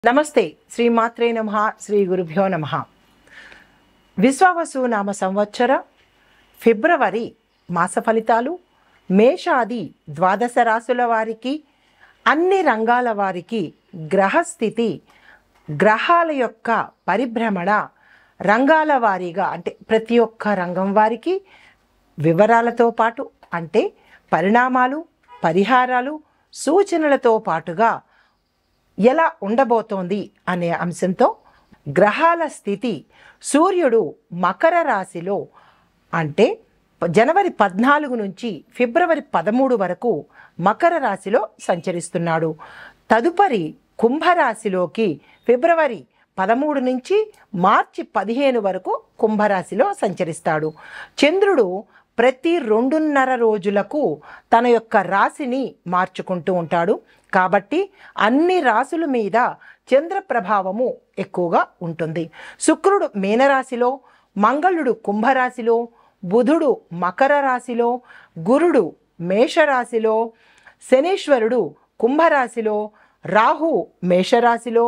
నమస్తే శ్రీమాత్రే నమః శ్రీ గురుభ్యో నమః. విశ్వావసు నామ సంవత్సర ఫిబ్రవరి మాస ఫలితాలు మేషాది ద్వాదశ రాశుల వారికి, అన్ని రంగాల వారికి గ్రహస్థితి, గ్రహాల యొక్క పరిభ్రమణ, రంగాల వారీగా అంటే ప్రతి ఒక్క రంగం వారికి వివరాలతో పాటు అంటే పరిణామాలు, పరిహారాలు, సూచనలతో పాటుగా ఎలా ఉండబోతోంది అనే అంశంతో గ్రహాల స్థితి. సూర్యుడు మకర రాశిలో అంటే జనవరి 14 నుంచి ఫిబ్రవరి 13 వరకు మకర రాశిలో సంచరిస్తున్నాడు. తదుపరి కుంభరాశిలోకి ఫిబ్రవరి 13 నుంచి మార్చి 15 వరకు కుంభరాశిలో సంచరిస్తాడు. చంద్రుడు ప్రతి 2.5 రోజులకు తన యొక్క రాశిని మార్చుకుంటూ ఉంటాడు. కాబట్టి అన్ని రాశుల మీద చంద్ర ప్రభావము ఎక్కువగా ఉంటుంది. శుక్రుడు మీనరాశిలో, మంగళుడు కుంభరాశిలో, బుధుడు మకర రాశిలో, గురుడు మేషరాశిలో, శనీశ్వరుడు కుంభరాశిలో, రాహు మేషరాశిలో,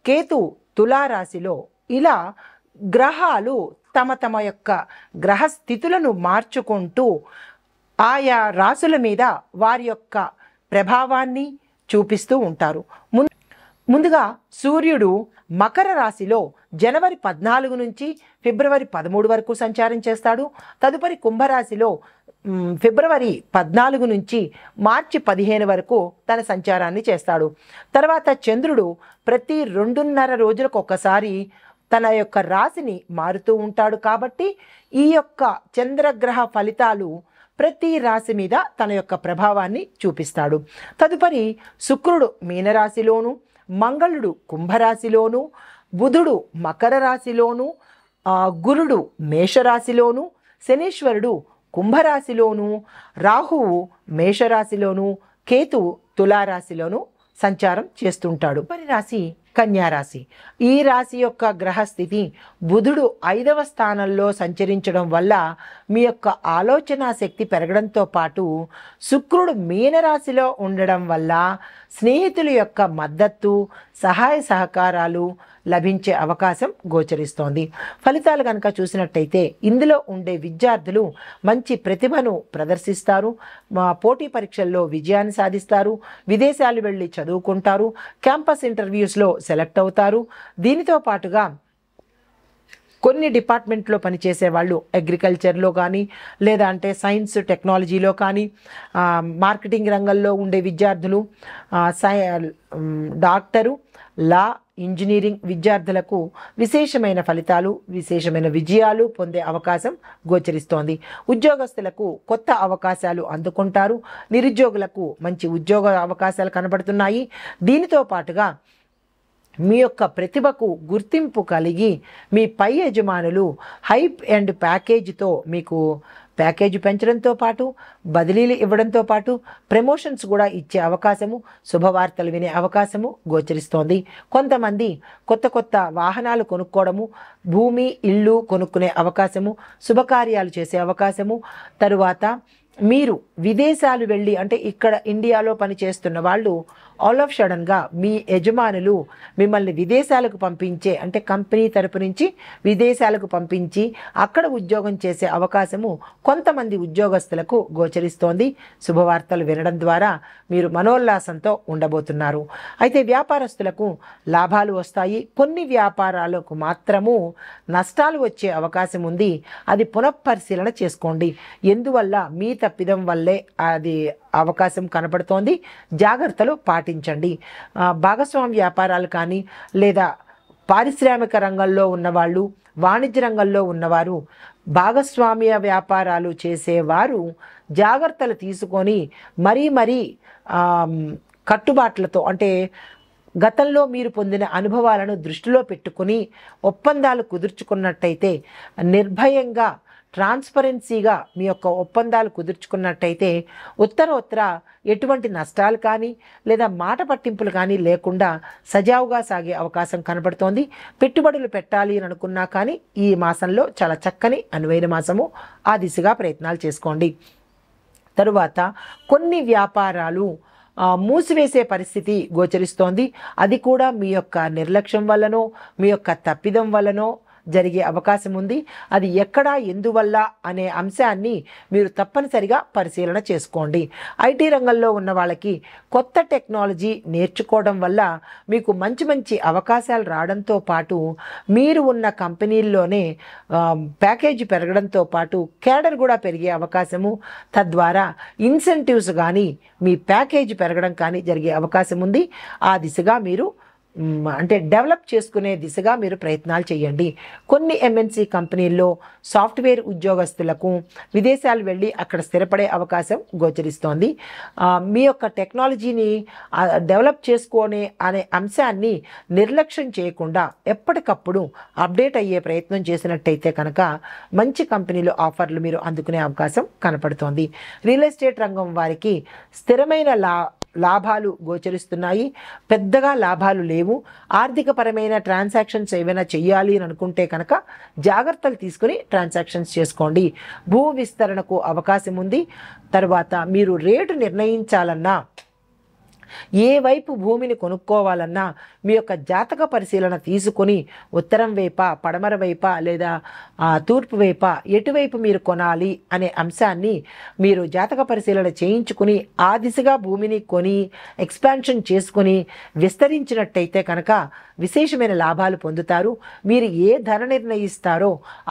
కేతు తులారాశిలో, ఇలా గ్రహాలు తమ తమ యొక్క గ్రహస్థితులను మార్చుకుంటూ ఆయా రాశుల మీద వారి యొక్క ప్రభావాన్ని చూపిస్తూ ఉంటారు. ముందుగా సూర్యుడు మకర రాశిలో జనవరి 14 నుంచి ఫిబ్రవరి 13 వరకు సంచారం చేస్తాడు. తదుపరి కుంభరాశిలో ఫిబ్రవరి 14 నుంచి మార్చి 15 వరకు తన సంచారాన్ని చేస్తాడు. తర్వాత చంద్రుడు ప్రతి 2.5 రోజులకు ఒకసారి తన యొక్క రాశిని మారుతూ ఉంటాడు. కాబట్టి ఈ యొక్క చంద్రగ్రహ ఫలితాలు ప్రతి రాశి మీద తన యొక్క ప్రభావాన్ని చూపిస్తాడు. తదుపరి శుక్రుడు మీనరాశిలోను, మంగళుడు కుంభరాశిలోను, బుధుడు మకర రాశిలోను, గురుడు మేషరాశిలోను, శనీశ్వరుడు కుంభరాశిలోను, రాహువు మేషరాశిలోను, కేతు తులారాశిలోను సంచారం చేస్తుంటాడు. తదుపరి రాశి కన్యారాశి. ఈ రాశి యొక్క గ్రహస్థితి బుధుడు 5వ స్థానంలో సంచరించడం వల్ల మీ యొక్క ఆలోచన శక్తి పెరగడంతో పాటు శుక్రుడు మీనరాశిలో ఉండడం వల్ల స్నేహితుల యొక్క మద్దతు, సహాయ సహకారాలు లభించే అవకాశం గోచరిస్తోంది. ఫలితాలు కనుక చూసినట్టయితే ఇందులో ఉండే విద్యార్థులు మంచి ప్రతిభను ప్రదర్శిస్తారు, పోటీ పరీక్షల్లో విజయాన్ని సాధిస్తారు, విదేశాలు వెళ్ళి చదువుకుంటారు, క్యాంపస్ ఇంటర్వ్యూస్లో సెలెక్ట్ అవుతారు. దీనితో పాటుగా కొన్ని డిపార్ట్మెంట్లో పనిచేసే వాళ్ళు అగ్రికల్చర్లో కానీ లేదా అంటే సైన్స్ టెక్నాలజీలో కానీ, మార్కెటింగ్ రంగంలో ఉండే విద్యార్థులు, డాక్టరు, లా, ఇంజనీరింగ్ విద్యార్థులకు విశేషమైన ఫలితాలు, విశేషమైన విజయాలు పొందే అవకాశం గోచరిస్తోంది. ఉద్యోగస్తులకు కొత్త అవకాశాలు అందుకుంటారు. నిరుద్యోగులకు మంచి ఉద్యోగ అవకాశాలు కనబడుతున్నాయి. దీనితో పాటుగా మీ యొక్క ప్రతిభకు గుర్తింపు కలిగి మీ పై యజమానులు హైప్ అండ్ ప్యాకేజీతో మీకు ప్యాకేజీ పెంచడంతో పాటు బదిలీలు ఇవ్వడంతో పాటు ప్రమోషన్స్ కూడా ఇచ్చే అవకాశము, శుభవార్తలు వినే అవకాశము గోచరిస్తోంది. కొంతమంది కొత్త కొత్త వాహనాలు కొనుక్కోవడము, భూమి ఇల్లు కొనుక్కునే అవకాశము, శుభకార్యాలు చేసే అవకాశము, తరువాత మీరు విదేశాలు వెళ్ళి అంటే ఇక్కడ ఇండియాలో పనిచేస్తున్న వాళ్ళు ఆల్ ఆఫ్ సడన్గా మీ యజమానులు మిమ్మల్ని విదేశాలకు పంపించే అంటే కంపెనీ తరపు నుంచి విదేశాలకు పంపించి అక్కడ ఉద్యోగం చేసే అవకాశము కొంతమంది ఉద్యోగస్తులకు గోచరిస్తోంది. శుభవార్తలు వినడం ద్వారా మీరు మనోల్లాసంతో ఉండబోతున్నారు. అయితే వ్యాపారస్తులకు లాభాలు వస్తాయి. కొన్ని వ్యాపారాలకు మాత్రము నష్టాలు వచ్చే అవకాశం ఉంది. అది పునఃపరిశీలన చేసుకోండి. ఎందువల్ల మీ తప్పిదం వల్లే అది అవకాశం కనపడుతోంది. జాగ్రత్తలు పాటించండి. భాగస్వామ్య వ్యాపారాలు కానీ లేదా పారిశ్రామిక రంగంలో ఉన్నవాళ్ళు, వాణిజ్య రంగంలో ఉన్నవారు, భాగస్వామ్య వ్యాపారాలు చేసేవారు జాగ్రత్తలు తీసుకొని మరీ కట్టుబాట్లతో అంటే గతంలో మీరు పొందిన అనుభవాలను దృష్టిలో పెట్టుకుని ఒప్పందాలు కుదుర్చుకున్నట్టయితే, నిర్భయంగా ట్రాన్స్పరెన్సీగా మీ యొక్క ఒప్పందాలు కుదుర్చుకున్నట్టయితే ఉత్తరోత్తర ఎటువంటి నష్టాలు కానీ లేదా మాట పట్టింపులు కానీ లేకుండా సజావుగా సాగే అవకాశం కనబడుతోంది. పెట్టుబడులు పెట్టాలి అని అనుకున్నా కానీ ఈ మాసంలో చాలా చక్కని అనువైన మాసము. ఆ దిశగా ప్రయత్నాలు చేసుకోండి. తరువాత కొన్ని వ్యాపారాలు మూసివేసే పరిస్థితి గోచరిస్తోంది. అది కూడా మీ యొక్క నిర్లక్ష్యం వల్లనో మీ యొక్క తప్పిదం వల్లనో జరిగే అవకాశం ఉంది. అది ఎక్కడ ఎందువల్ల అనే అంశాన్ని మీరు తప్పనిసరిగా పరిశీలన చేసుకోండి. ఐటీ రంగంలో ఉన్న వాళ్ళకి కొత్త టెక్నాలజీ నేర్చుకోవడం వల్ల మీకు మంచి మంచి అవకాశాలు రావడంతో పాటు మీరు ఉన్న కంపెనీల్లోనే ప్యాకేజీ పెరగడంతో పాటు కేడర్ కూడా పెరిగే అవకాశము, తద్వారా ఇన్సెంటివ్స్ కానీ మీ ప్యాకేజీ పెరగడం కానీ జరిగే అవకాశం ఉంది. ఆ దిశగా మీరు అంటే డెవలప్ చేసుకునే దిశగా మీరు ప్రయత్నాలు చేయండి. కొన్ని ఎంఎన్సి కంపెనీల్లో సాఫ్ట్వేర్ ఉద్యోగస్తులకు విదేశాలు వెళ్ళి అక్కడ స్థిరపడే అవకాశం గోచరిస్తోంది. మీ యొక్క టెక్నాలజీని డెవలప్ చేసుకునే అనే అంశాన్ని నిర్లక్ష్యం చేయకుండా ఎప్పటికప్పుడు అప్డేట్ అయ్యే ప్రయత్నం చేసినట్టయితే కనుక మంచి కంపెనీలు ఆఫర్లు మీరు అందుకునే అవకాశం కనపడుతోంది. రియల్ ఎస్టేట్ రంగం వారికి స్థిరమైన లాభాలు గోచరిస్తున్నాయి. పెద్దగా లాభాలు లేవు. ఆర్థికపరమైన ట్రాన్సాక్షన్స్ ఏమైనా చెయ్యాలి అని అనుకుంటే కనుక జాగ్రత్తలు తీసుకుని ట్రాన్సాక్షన్స్ చేసుకోండి. భూ విస్తరణకు అవకాశం ఉంది. తర్వాత మీరు రేటు నిర్ణయించాలన్నా, ఏ వైపు భూమిని కొనుక్కోవాలన్నా మీ యొక్క జాతక పరిశీలన తీసుకొని ఉత్తరం వైప, పడమర వైప లేదా తూర్పు వైప ఎటువైపు మీరు కొనాలి అనే అంశాన్ని మీరు జాతక పరిశీలన చేయించుకుని ఆ దిశగా భూమిని కొని ఎక్స్పాన్షన్ చేసుకొని విస్తరించినట్టయితే కనుక విశేషమైన లాభాలు పొందుతారు. మీరు ఏ ధర నిర్ణయిస్తారో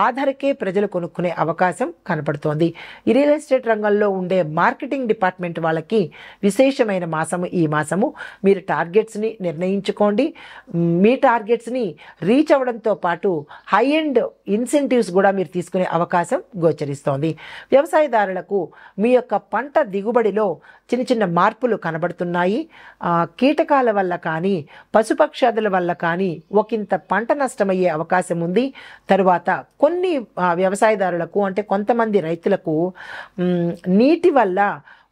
ఆ ధరకే ప్రజలు కొనుక్కునే అవకాశం కనపడుతోంది. ఈ రియల్ ఎస్టేట్ రంగంలో ఉండే మార్కెటింగ్ డిపార్ట్మెంట్ వాళ్ళకి విశేషమైన మాసము ఈ మాసము. మీరు టార్గెట్స్ని నిర్ణయించుకోండి. మీ టార్గెట్స్ని రీచ్ అవ్వడంతో పాటు హై ఎండ్ ఇన్సెంటివ్స్ కూడా మీరు తీసుకునే అవకాశం గోచరిస్తోంది. వ్యవసాయదారులకు మీ యొక్క పంట దిగుబడిలో చిన్న చిన్న మార్పులు కనబడుతున్నాయి. కీటకాల వల్ల కానీ పశుపక్షాదుల వల్ల కానీ ఒకంత పంట నష్టమయ్యే అవకాశం ఉంది. తరువాత కొన్ని వ్యవసాయదారులకు అంటే కొంతమంది రైతులకు నీటి వల్ల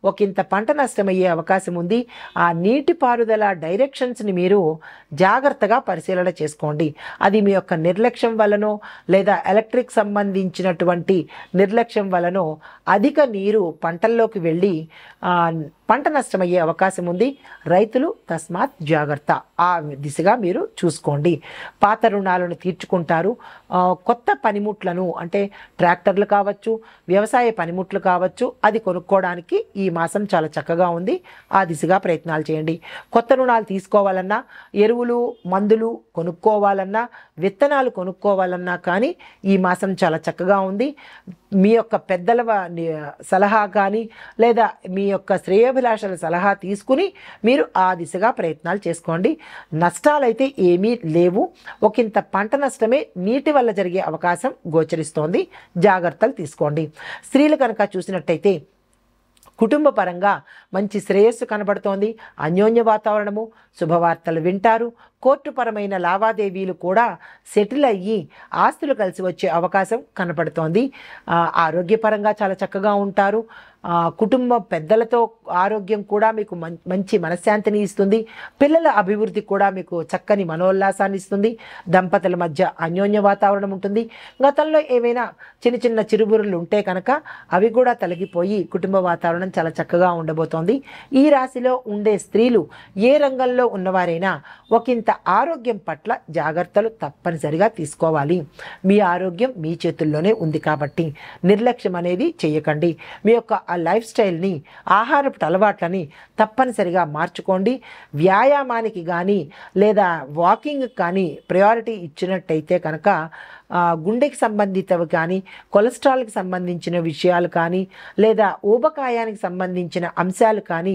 ఒకంత పంట నష్టమయ్యే అవకాశం ఉంది. ఆ నీటిపారుదల డైరెక్షన్స్ని మీరు జాగ్రత్తగా పరిశీలన చేసుకోండి. అది మీ యొక్క నిర్లక్ష్యం వలనో లేదా ఎలక్ట్రిక్ సంబంధించినటువంటి నిర్లక్ష్యం వలనో అధిక నీరు పంటల్లోకి వెళ్ళి పంట నష్టమయ్యే అవకాశం ఉంది. రైతులు తస్మాత్ జాగ్రత్త. ఆ దిశగా మీరు చూసుకోండి. పాత రుణాలను తీర్చుకుంటారు. కొత్త పనిముట్లను అంటే ట్రాక్టర్లు కావచ్చు, వ్యవసాయ పనిముట్లు కావచ్చు, అది కొనుక్కోవడానికి ఈ మాసం చాలా చక్కగా ఉంది. ఆ దిశగా ప్రయత్నాలు చేయండి. కొత్త రుణాలు తీసుకోవాలన్నా, ఎరువులు మందులు కొనుక్కోవాలన్నా, విత్తనాలు కొనుక్కోవాలన్నా కానీ ఈ మాసం చాలా చక్కగా ఉంది. మీ యొక్క పెద్దల సలహా కానీ లేదా మీ యొక్క శ్రేయోభిలాషల సలహా తీసుకుని మీరు ఆ దిశగా ప్రయత్నాలు చేసుకోండి. నష్టాలైతే ఏమీ లేవు. ఒకంత పంట నష్టమే నీటి వల్ల జరిగే అవకాశం గోచరిస్తోంది. జాగ్రత్తలు తీసుకోండి. స్త్రీలు కనుక చూసినట్టయితే కుటుంబ పరంగా మంచి శ్రేయస్సు కనబడుతోంది. అన్యోన్య వాతావరణము, శుభవార్తలు వింటారు. కోర్టుపరమైన లావాదేవీలు కూడా సెటిల్ అయ్యి ఆస్తులు కలిసి వచ్చే అవకాశం కనపడుతోంది. ఆరోగ్యపరంగా చాలా చక్కగా ఉంటారు. కుటుంబ పెద్దలతో ఆరోగ్యం కూడా మీకు మంచి మనశ్శాంతిని ఇస్తుంది. పిల్లల అభివృద్ధి కూడా మీకు చక్కని మనోల్లాసాన్ని ఇస్తుంది. దంపతుల మధ్య అన్యోన్య వాతావరణం ఉంటుంది. గతంలో ఏవైనా చిన్న చిన్న చిరుబురులు ఉంటే కనుక అవి కూడా తొలగిపోయి కుటుంబ వాతావరణం చాలా చక్కగా ఉండబోతోంది. ఈ రాశిలో ఉండే స్త్రీలు ఏ రంగంలో ఉన్నవారైనా ఒకంత ఆరోగ్యం పట్ల జాగ్రత్తలు తప్పనిసరిగా తీసుకోవాలి. మీ ఆరోగ్యం మీ చేతుల్లోనే ఉంది కాబట్టి నిర్లక్ష్యం అనేది చేయకండి. మీ యొక్క ఆ లైఫ్ స్టైల్ని, ఆహారపు అలవాట్లని తప్పనిసరిగా మార్చుకోండి. వ్యాయామానికి కానీ లేదా వాకింగ్కి కానీ ప్రయారిటీ ఇచ్చినట్టయితే కనుక గుండెకి సంబంధితవి కానీ, కొలెస్ట్రాల్కి సంబంధించిన విషయాలు కానీ లేదా ఊబకాయానికి సంబంధించిన అంశాలు కానీ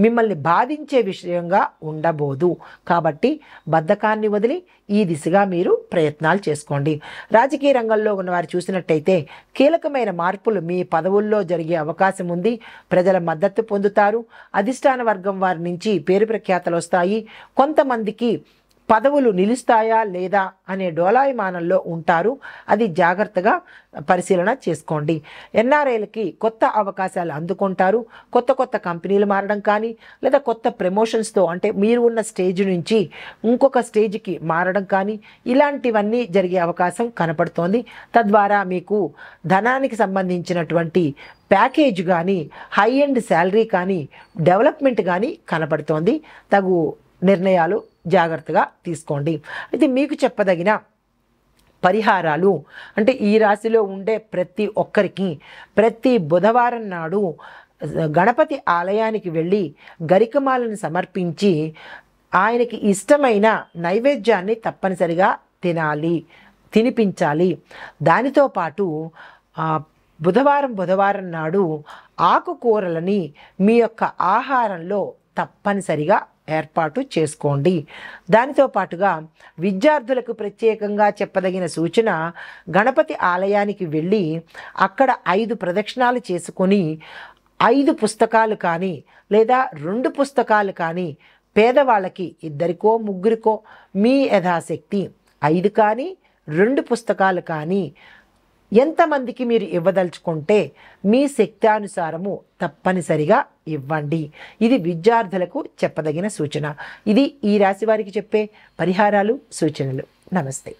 మిమ్మల్ని బాధించే విషయంగా ఉండబోదు. కాబట్టి బద్ధకాన్ని వదిలి ఈ దిశగా మీరు ప్రయత్నాలు చేసుకోండి. రాజకీయ రంగంలో ఉన్నవారు చూసినట్టయితే కీలకమైన మార్పులు మీ పదవుల్లో జరిగే అవకాశం ఉంది. ప్రజల మద్దతు పొందుతారు. అధిష్టాన వర్గం వారి నుంచి పేరు ప్రఖ్యాతలు వస్తాయి. కొంతమందికి పదవులు నిలుస్తాయా లేదా అనే డోలాయమానంలో ఉంటారు. అది జాగ్రత్తగా పరిశీలన చేసుకోండి. ఎన్ఆర్ఐలకి కొత్త అవకాశాలు అందుకుంటారు. కొత్త కొత్త కంపెనీలు మారడం కానీ, లేదా కొత్త ప్రమోషన్స్తో అంటే మీరు ఉన్న స్టేజ్ నుంచి ఇంకొక స్టేజ్కి మారడం కానీ, ఇలాంటివన్నీ జరిగే అవకాశం కనపడుతోంది. తద్వారా మీకు ధనానికి సంబంధించినటువంటి ప్యాకేజ్ కానీ, హై ఎండ్ శాలరీ కానీ, డెవలప్మెంట్ కానీ కనపడుతోంది. తగు నిర్ణయాలు జాగ్రత్తగా తీసుకోండి. అయితే మీకు చెప్పదగిన పరిహారాలు అంటే ఈ రాశిలో ఉండే ప్రతి ఒక్కరికి ప్రతి బుధవారం నాడు గణపతి ఆలయానికి వెళ్ళి గరికమాలను సమర్పించి ఆయనకి ఇష్టమైన నైవేద్యాన్ని తప్పనిసరిగా తినిపించాలి. దానితో పాటు బుధవారం నాడు ఆకుకూరలని మీ యొక్క ఆహారంలో తప్పనిసరిగా ఏర్పాటు చేసుకోండి. దానితో పాటుగా విద్యార్థులకు ప్రత్యేకంగా చెప్పదగిన సూచన, గణపతి ఆలయానికి వెళ్ళి అక్కడ 5 ప్రదక్షిణాలు చేసుకొని 5 పుస్తకాలు కానీ లేదా 2 పుస్తకాలు కానీ పేదవాళ్ళకి 2కో 3కో మీ యథాశక్తి 5 కానీ 2 పుస్తకాలు కానీ ఎంతమందికి మీరు ఇవ్వదలుచుకుంటే మీ శక్తానుసారము తప్పనిసరిగా ఇవ్వండి. ఇది విద్యార్థులకు చెప్పదగిన సూచన. ఇది ఈ రాశి వారికి చెప్పే పరిహారాలు, సూచనలు. నమస్తే.